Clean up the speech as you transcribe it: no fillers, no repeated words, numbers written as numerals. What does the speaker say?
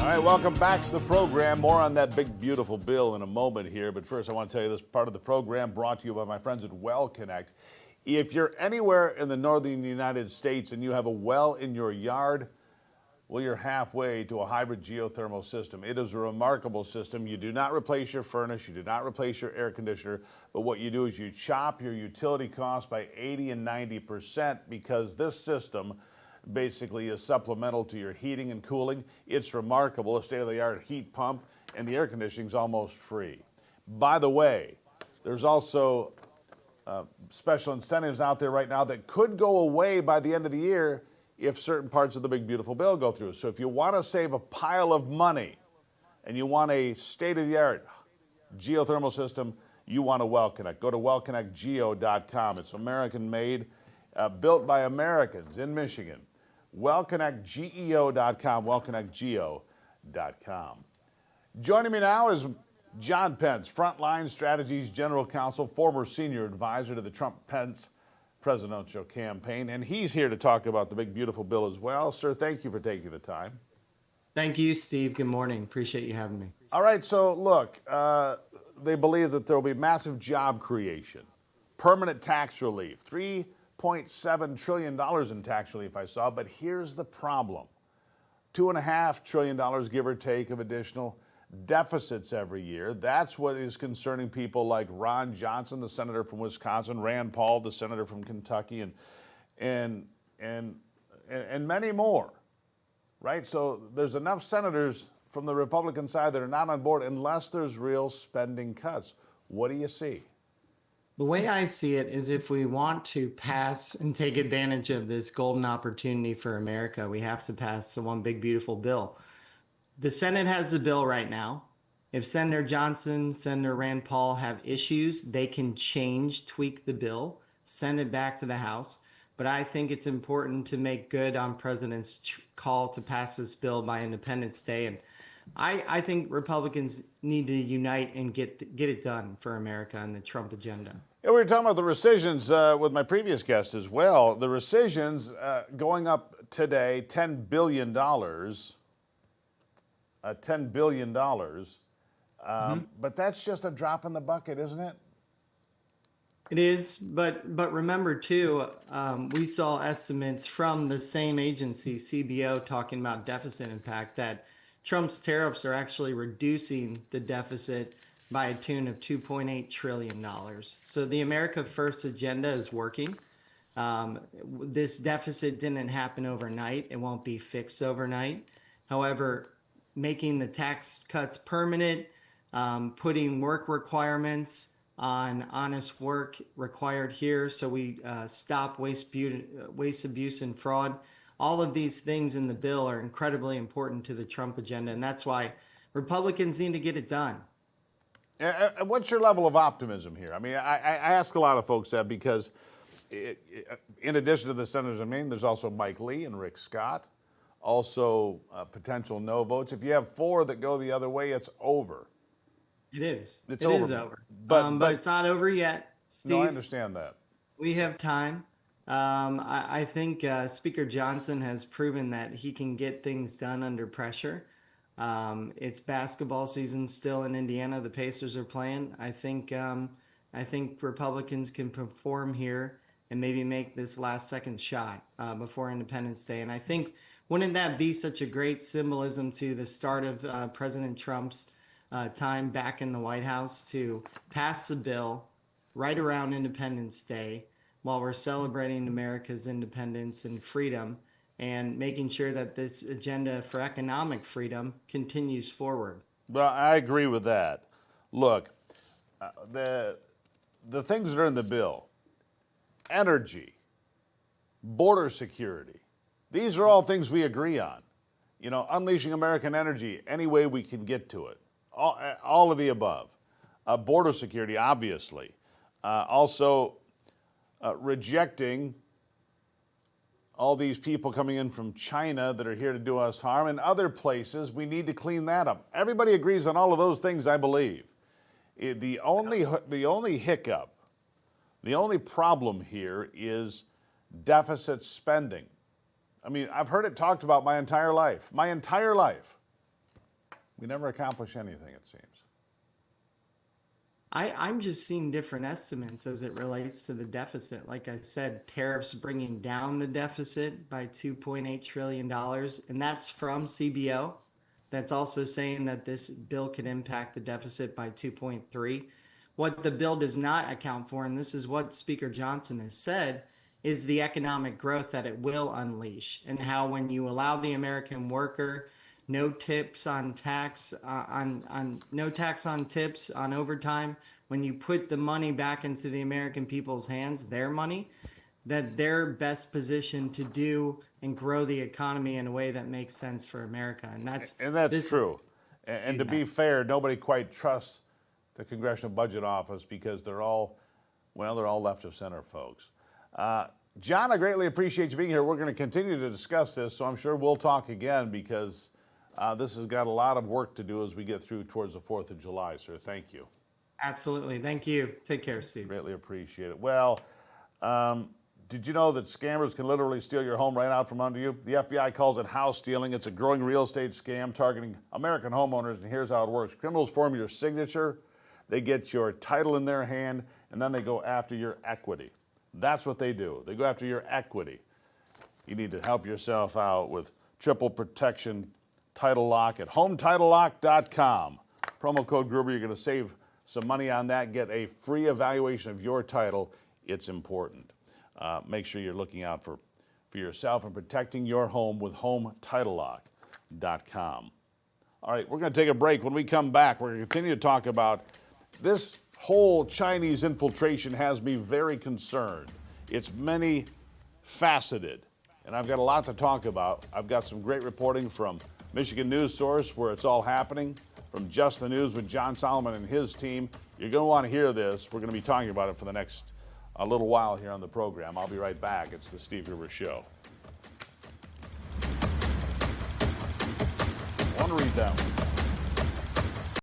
right, welcome back to the program. More on that big, beautiful bill in a moment here. But first, I want to tell you this part of the program brought to you by my friends at Well Connect. If you're anywhere in the northern United States and you have a well in your yard, well, you're halfway to a hybrid geothermal system. It is a remarkable system. You do not replace your furnace. You do not replace your air conditioner. But what you do is you chop your utility costs by 80 and 90% because this system basically is supplemental to your heating and cooling. It's remarkable, a state-of-the-art heat pump, and the air conditioning is almost free. By the way, there's also special incentives out there right now that could go away by the end of the year if certain parts of the big, beautiful bill go through. So if you want to save a pile of money and you want a state-of-the-art geothermal system, you want to Well Connect. Go to wellconnectgeo.com. It's American-made, built by Americans in Michigan. wellconnectgeo.com, wellconnectgeo.com. Joining me now is John Pence, Frontline Strategies General Counsel, former senior advisor to the Trump-Pence presidential campaign, and he's here to talk about the big, beautiful bill as well. Sir, thank you for taking the time. Thank you, Steve. Good morning. Appreciate you having me. All right, so look, they believe that there will be massive job creation, permanent tax relief, $3.7 trillion in tax relief I saw, but here's the problem. $2.5 trillion, give or take, of additional deficits every year. That's what is concerning people like Ron Johnson, the senator from Wisconsin, Rand Paul, the senator from Kentucky, and many more, right? So there's enough senators from the Republican side that are not on board unless there's real spending cuts. What do you see? The way I see it is if we want to pass and take advantage of this golden opportunity for America, we have to pass the one big, beautiful bill. The Senate has the bill right now. If Senator Johnson, Senator Rand Paul have issues, they can tweak the bill, send it back to the House. But I think it's important to make good on President's call to pass this bill by Independence Day. And I think Republicans need to unite and get it done for America and the Trump agenda. Yeah, we were talking about the rescissions with my previous guest as well. The rescissions going up today, $10 billion. $10 billion. But that's just a drop in the bucket, isn't it? It is, but remember too, we saw estimates from the same agency, CBO, talking about deficit impact, that Trump's tariffs are actually reducing the deficit by a tune of $2.8 trillion. So the America First agenda is working. This deficit didn't happen overnight. It won't be fixed overnight. However, making the tax cuts permanent, putting work requirements on honest work required here so we stop waste abuse and fraud. All of these things in the bill are incredibly important to the Trump agenda, and that's why Republicans need to get it done. What's your level of optimism here? I mean, I ask a lot of folks that because in addition to the senators in Maine, there's also Mike Lee and Rick Scott, also potential no votes. If you have 4 that go the other way, it's over. It is. It is over. But it's not over yet, Steve. No, I understand that. We have time. I think Speaker Johnson has proven that he can get things done under pressure. It's basketball season still in Indiana. The Pacers are playing. I think Republicans can perform here and maybe make this last second shot before Independence Day. And I think, wouldn't that be such a great symbolism to the start of President Trump's time back in the White House to pass the bill right around Independence Day while we're celebrating America's independence and freedom and making sure that this agenda for economic freedom continues forward? Well, I agree with that. Look, the things that are in the bill, energy, border security, these are all things we agree on. You know, unleashing American energy any way we can get to it. All of the above. Border security, obviously. Also, rejecting all these people coming in from China that are here to do us harm, and other places. We need to clean that up. Everybody agrees on all of those things, I believe. The only hiccup, the only problem here is deficit spending. I mean, I've heard it talked about my entire life. We never accomplish anything, it seems. I'm just seeing different estimates as it relates to the deficit. Like I said, tariffs bringing down the deficit by $2.8 trillion, and that's from CBO. That's also saying that this bill could impact the deficit by 2.3. What the bill does not account for, and this is what Speaker Johnson has said, is the economic growth that it will unleash, and how when you allow the American worker no tips on tax no tax on tips on overtime, when you put the money back into the American people's hands, their money, that they're best positioned to do and grow the economy in a way that makes sense for America. And that's true. And to be fair, nobody quite trusts the Congressional Budget Office because they're all left of center folks. John, I greatly appreciate you being here. We're going to continue to discuss this, so I'm sure we'll talk again because this has got a lot of work to do as we get through towards the 4th of July, sir. Thank you. Absolutely. Thank you. Take care, Steve. Greatly appreciate it. Well, did you know that scammers can literally steal your home right out from under you? The FBI calls it house stealing. It's a growing real estate scam targeting American homeowners, and here's how it works. Criminals form your signature, they get your title in their hand, and then they go after your equity. That's what they do. They go after your equity. You need to help yourself out with triple protection title lock at HometitleLock.com. Promo code Gruber, you're going to save some money on that. Get a free evaluation of your title. It's important. Make sure you're looking out for yourself and protecting your home with HometitleLock.com. All right, we're going to take a break. When we come back, we're going to continue to talk about this whole Chinese infiltration has me very concerned. It's many faceted, and I've got a lot to talk about. I've got some great reporting from Michigan News Source where it's all happening, from Just the News with John Solomon and his team. You're going to want to hear this. We're going to be talking about it for the next a little while here on the program. I'll be right back. It's the Steve Gruber Show. I want to read that one.